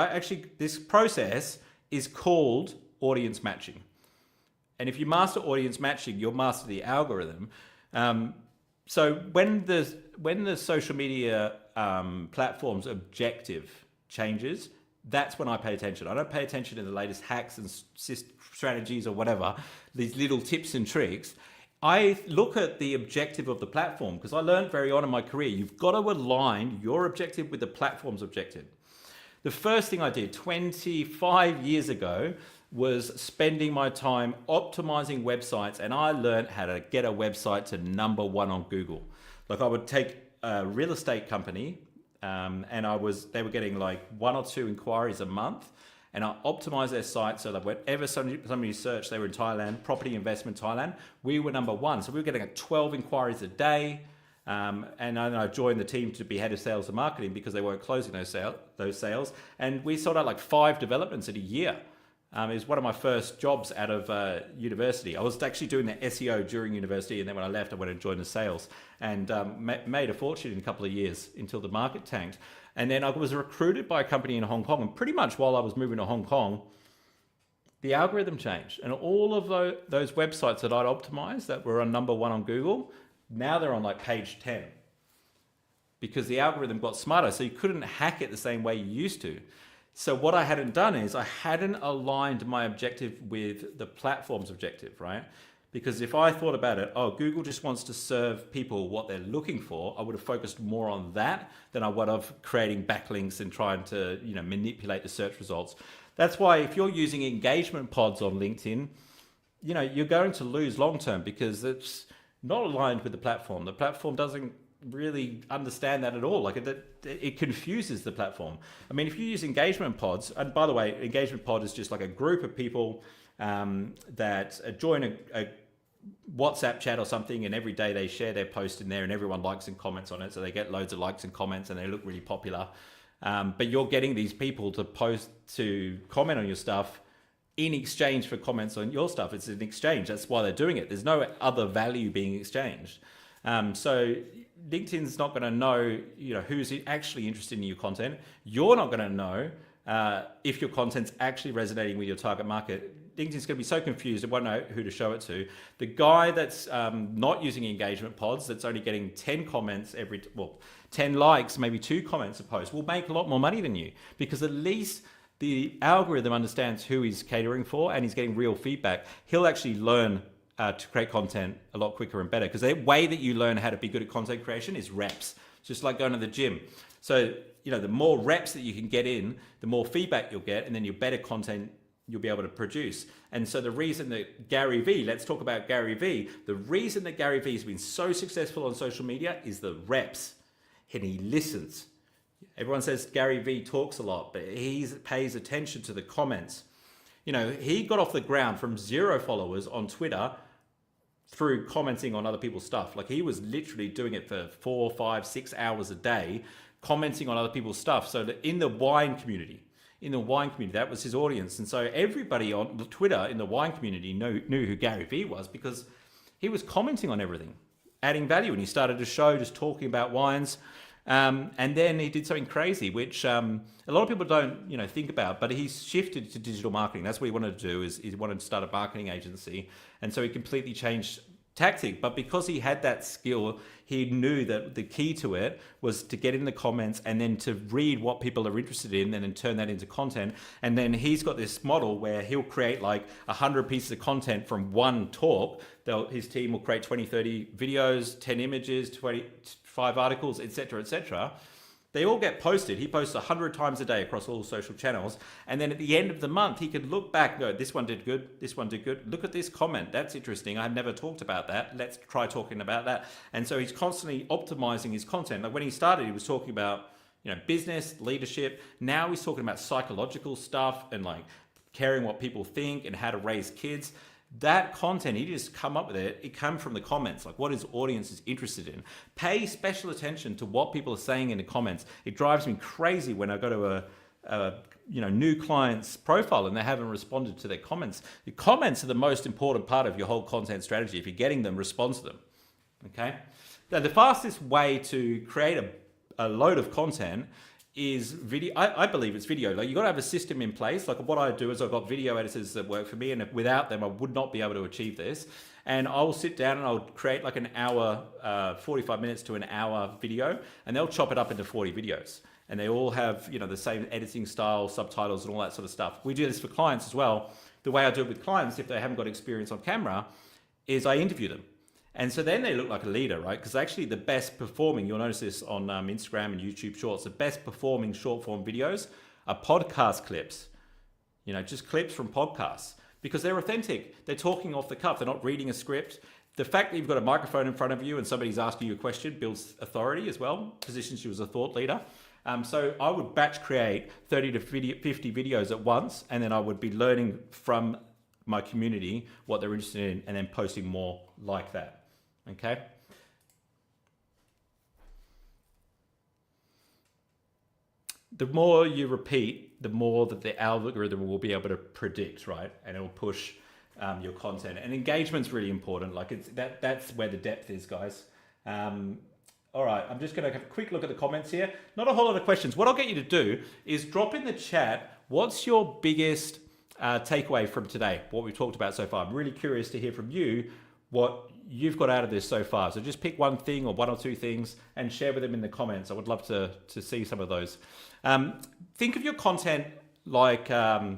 this process is called audience matching. And if you master audience matching, you'll master the algorithm. So when the social media platform's objective changes, that's when I pay attention. I don't pay attention to the latest hacks and strategies or whatever, these little tips and tricks. I look at the objective of the platform, because I learned very on in my career, you've got to align your objective with the platform's objective. The first thing I did 25 years ago was spending my time optimizing websites, and I learned how to get a website to number 1 on Google. Like I would take a real estate company, and they were getting like 1 or 2 inquiries a month, and I optimized their site so that whenever somebody searched, they were in Thailand, property investment Thailand, we were number 1. So we were getting like 12 inquiries a day. And I joined the team to be head of sales and marketing because they weren't closing those sales. And we sold out like 5 developments in a year. It was one of my first jobs out of university. I was actually doing the SEO during university, and then when I left, I went and joined the sales, and made a fortune in a couple of years until the market tanked. And then I was recruited by a company in Hong Kong, and pretty much while I was moving to Hong Kong, the algorithm changed, and all of those websites that I'd optimized that were on number 1 on Google, now they're on like page 10, because the algorithm got smarter. So you couldn't hack it the same way you used to. So what I hadn't done is I hadn't aligned my objective with the platform's objective, right? Because if I thought about it, Google just wants to serve people what they're looking for, I would have focused more on that than I would have creating backlinks and trying to, manipulate the search results. That's why if you're using engagement pods on LinkedIn, you're going to lose long term, because it's not aligned with the platform. The platform doesn't really understand that at all. Like it confuses the platform. I mean, if you use engagement pods, and by the way, engagement pod is just like a group of people that join a WhatsApp chat or something, and every day they share their post in there, and everyone likes and comments on it. So they get loads of likes and comments, and they look really popular. But you're getting these people to comment on your stuff in exchange for comments on your stuff. It's an exchange. That's why they're doing it. There's no other value being exchanged. So LinkedIn's not going to know, who's actually interested in your content. You're not going to know if your content's actually resonating with your target market, LinkedIn's going to be so confused it won't know who to show it to. The guy that's not using engagement pods, that's only getting 10 comments 10 likes, maybe 2 comments a post, will make a lot more money than you, because at least the algorithm understands who he's catering for and he's getting real feedback. He'll actually learn to create content a lot quicker and better, because the way that you learn how to be good at content creation is reps. It's just like going to the gym. So, the more reps that you can get in, the more feedback you'll get, and then your better content you'll be able to produce. And so the reason that Gary Vee, let's talk about Gary Vee. The reason that Gary Vee has been so successful on social media is the reps, and he listens. Everyone says Gary Vee talks a lot, but he pays attention to the comments. He got off the ground from 0 followers on Twitter through commenting on other people's stuff. Like, he was literally doing it for 4, 5, 6 hours a day, commenting on other people's stuff. So in the wine community, that was his audience. And so everybody on Twitter in the wine community knew who Gary Vee was, because he was commenting on everything, adding value. And he started a show just talking about wines. And then he did something crazy, which a lot of people don't, think about, but he shifted to digital marketing. That's what he wanted to do, is he wanted to start a marketing agency. And so he completely changed tactic. But because he had that skill, he knew that the key to it was to get in the comments and then to read what people are interested in and then turn that into content. And then he's got this model where he'll create like 100 pieces of content from one talk. His team will create 20, 30 videos, 10 images, 5 articles, etc., etc. They all get posted. He posts 100 times a day across all social channels. And then at the end of the month, he could look back and go, this one did good, this one did good. Look at this comment. That's interesting. I've never talked about that. Let's try talking about that. And so he's constantly optimizing his content. Like when he started, he was talking about, business, leadership. Now he's talking about psychological stuff and like caring what people think and how to raise kids. That content, he just come up with it. It came from the comments, like what his audience is interested in. Pay special attention to what people are saying in the comments. It drives me crazy when I go to a new client's profile and they haven't responded to their comments. The comments are the most important part of your whole content strategy. If you're getting them, respond to them. Okay. Now, the fastest way to create a load of content is video. I believe it's video. Like, you got to have a system in place. Like what I do is I've got video editors that work for me, and without them I would not be able to achieve this. And I'll sit down and I'll create like an hour, 45 minutes to an hour video, and they'll chop it up into 40 videos. And they all have, the same editing style, subtitles and all that sort of stuff. We do this for clients as well. The way I do it with clients, if they haven't got experience on camera, is I interview them. And so then they look like a leader, right? Because actually the best performing, you'll notice this on Instagram and YouTube Shorts, the best performing short form videos are podcast clips, just clips from podcasts, because they're authentic. They're talking off the cuff. They're not reading a script. The fact that you've got a microphone in front of you and somebody's asking you a question builds authority as well, positions you as a thought leader. So I would batch create 30 to 50 videos at once, and then I would be learning from my community what they're interested in and then posting more like that. Okay. The more you repeat, the more that the algorithm will be able to predict, right? And it will push your content. And engagement's really important. Like that's where the depth is, guys. All right, I'm just going to have a quick look at the comments here. Not a whole lot of questions. What I'll get you to do is drop in the chat, what's your biggest takeaway from today, what we've talked about so far. I'm really curious to hear from you what you've got out of this so far. So just pick one thing or one or two things and share with them in the comments. I would love to see some of those. Think of your content like a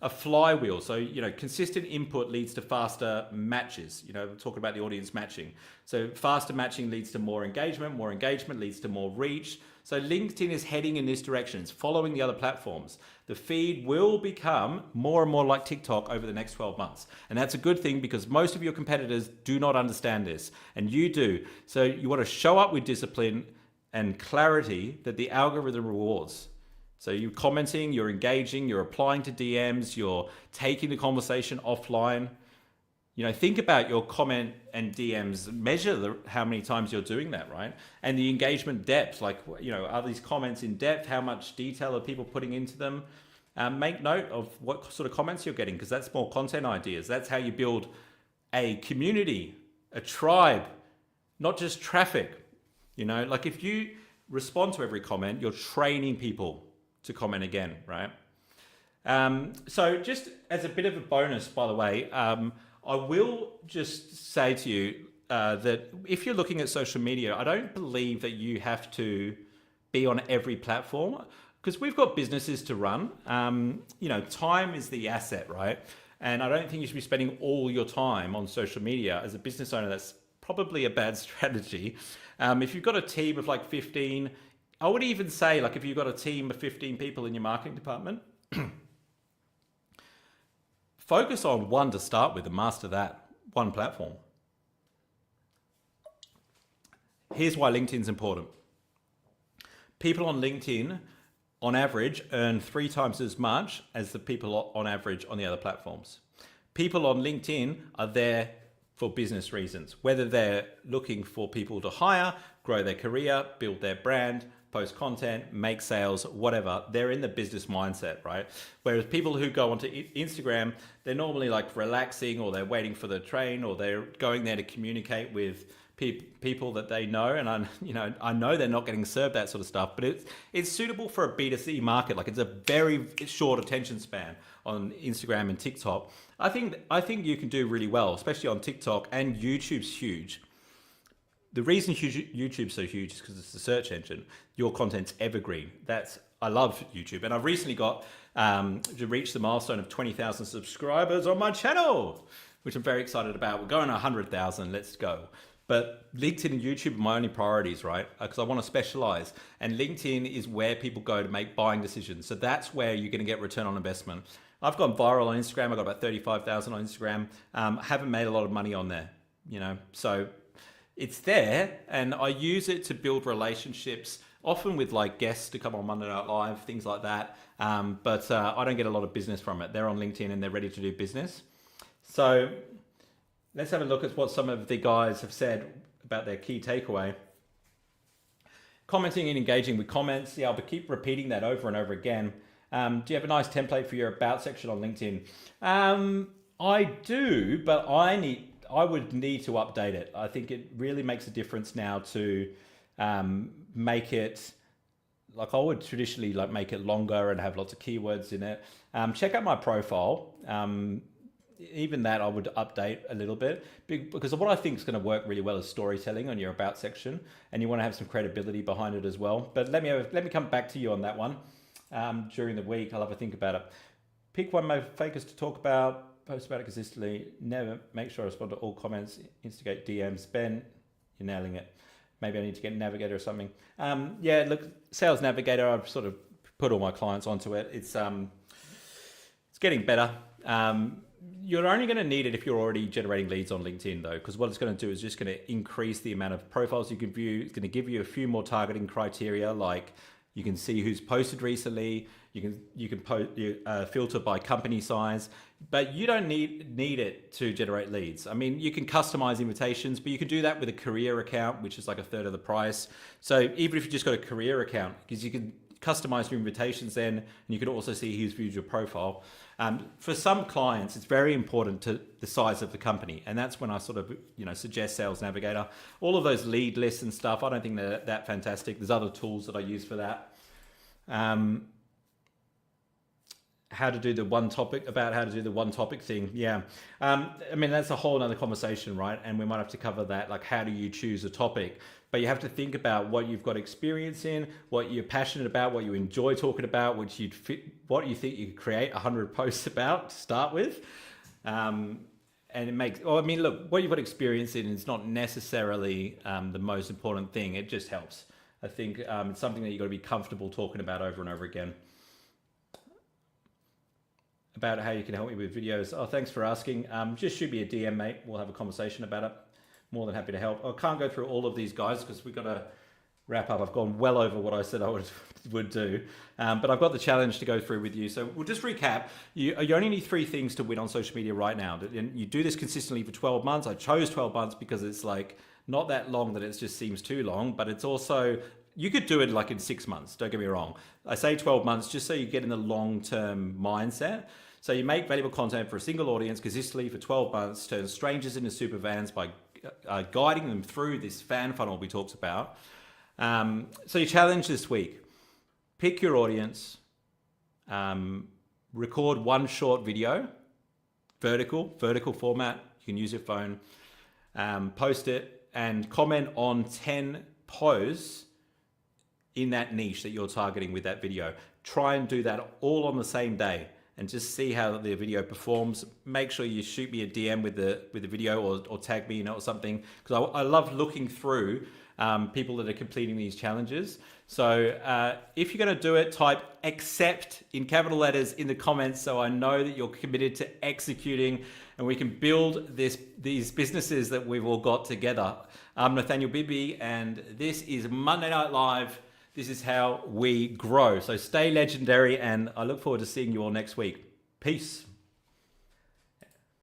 flywheel. So, consistent input leads to faster matches. We're talking about the audience matching. So faster matching leads to more engagement leads to more reach. So LinkedIn is heading in this direction. It's following the other platforms. The feed will become more and more like TikTok over the next 12 months. And that's a good thing, because most of your competitors do not understand this, and you do. So you want to show up with discipline and clarity that the algorithm rewards. So you're commenting, you're engaging, you're applying to DMs, you're taking the conversation offline. Think about your comment and DMs, measure how many times you're doing that, right? And the engagement depth, like, are these comments in depth? How much detail are people putting into them? Make note of what sort of comments you're getting, because that's more content ideas. That's how you build a community, a tribe, not just traffic. Like if you respond to every comment, you're training people to comment again, right? So just as a bit of a bonus, by the way, I will just say to you that if you're looking at social media, I don't believe that you have to be on every platform because we've got businesses to run. Time is the asset, right? And I don't think you should be spending all your time on social media. As a business owner, that's probably a bad strategy. If you've got a team of like 15, I would even say like if you've got a team of 15 people in your marketing department, focus on one to start with and master that one platform. Here's why LinkedIn's important. People on LinkedIn, on average, earn 3 times as much as the people on average on the other platforms. People on LinkedIn are there for business reasons, whether they're looking for people to hire, grow their career, build their brand, post content, make sales, whatever. They're in the business mindset, right? Whereas people who go onto Instagram, they're normally like relaxing, or they're waiting for the train, or they're going there to communicate with people that they know. And I know they're not getting served that sort of stuff, but it's suitable for a B2C market. Like it's a very short attention span on Instagram and TikTok. I think you can do really well, especially on TikTok, and YouTube's huge. The reason YouTube's so huge is because it's the search engine. Your content's evergreen. I love YouTube, and I've recently got to reach the milestone of 20,000 subscribers on my channel, which I'm very excited about. We're going to 100,000. Let's go. But LinkedIn and YouTube are my only priorities, right? Because I want to specialize. And LinkedIn is where people go to make buying decisions. So that's where you're going to get return on investment. I've gone viral on Instagram. I've got about 35,000 on Instagram. Haven't made a lot of money on there, So it's there, and I use it to build relationships, often with like guests to come on Monday Night Live, things like that. But I don't get a lot of business from it. They're on LinkedIn and they're ready to do business. So let's have a look at what some of the guys have said about their key takeaway. Commenting and engaging with comments. Yeah, I'll keep repeating that over and over again. Do you have a nice template for your about section on LinkedIn? I do, but I would need to update it. I think it really makes a difference now to make it, like I would traditionally like make it longer and have lots of keywords in it. Check out my profile. Even that I would update a little bit, because what I think is going to work really well is storytelling on your about section, and you want to have some credibility behind it as well. But let me come back to you on that one during the week. I'll have a think about it. Pick one of my fakers to talk about, post about it consistently, never make sure I respond to all comments, instigate DMs. Ben, you're nailing it. Maybe I need to get Navigator or something. Yeah, look, Sales Navigator, I've sort of put all my clients onto it. It's getting better. You're only going to need it if you're already generating leads on LinkedIn, though, because what it's going to do is just going to increase the amount of profiles you can view. It's going to give you a few more targeting criteria, like you can see who's posted recently. You can filter by company size, but you don't need it to generate leads. I mean, you can customize invitations, but you can do that with a career account, which is like a third of the price. So even if you just got a career account, because you can customize your invitations then, and you can also see who's viewed your profile. For some clients, it's very important to the size of the company, and that's when I sort of suggest Sales Navigator. All of those lead lists and stuff, I don't think they're that fantastic. There's other tools that I use for that. How to do the one topic thing. Yeah. I mean, that's a whole other conversation, right? And we might have to cover that. Like, how do you choose a topic? But you have to think about what you've got experience in, what you're passionate about, what you enjoy talking about, what you think you could create 100 posts about to start with. And it makes, look, what you've got experience in is not necessarily the most important thing. It just helps. I think it's something that you've got to be comfortable talking about over and over again. About how you can help me with videos. Oh, thanks for asking. Just shoot me a DM, mate. We'll have a conversation about it. More than happy to help. I can't go through all of these guys because we've got to wrap up. I've gone well over what I said I would do. But I've got the challenge to go through with you. So we'll just recap. You only need 3 things to win on social media right now. And you do this consistently for 12 months. I chose 12 months because it's like not that long that it just seems too long, but it's also, you could do it like in 6 months. Don't get me wrong. I say 12 months just so you get in the long-term mindset. So you make valuable content for a single audience consistently for 12 months, turn strangers into super fans by guiding them through this fan funnel we talked about. So your challenge this week, pick your audience, record one short video, vertical format. You can use your phone, post it, and comment on 10 posts in that niche that you're targeting with that video. Try and do that all on the same day and just see how the video performs. Make sure you shoot me a DM with the video or tag me in it or something, because I love looking through people that are completing these challenges. So if you're going to do it, type accept in capital letters in the comments so I know that you're committed to executing and we can build these businesses that we've all got together. I'm Nathaniel Bibby and this is Monday Night Live. This is how we grow. So stay legendary and I look forward to seeing you all next week. Peace.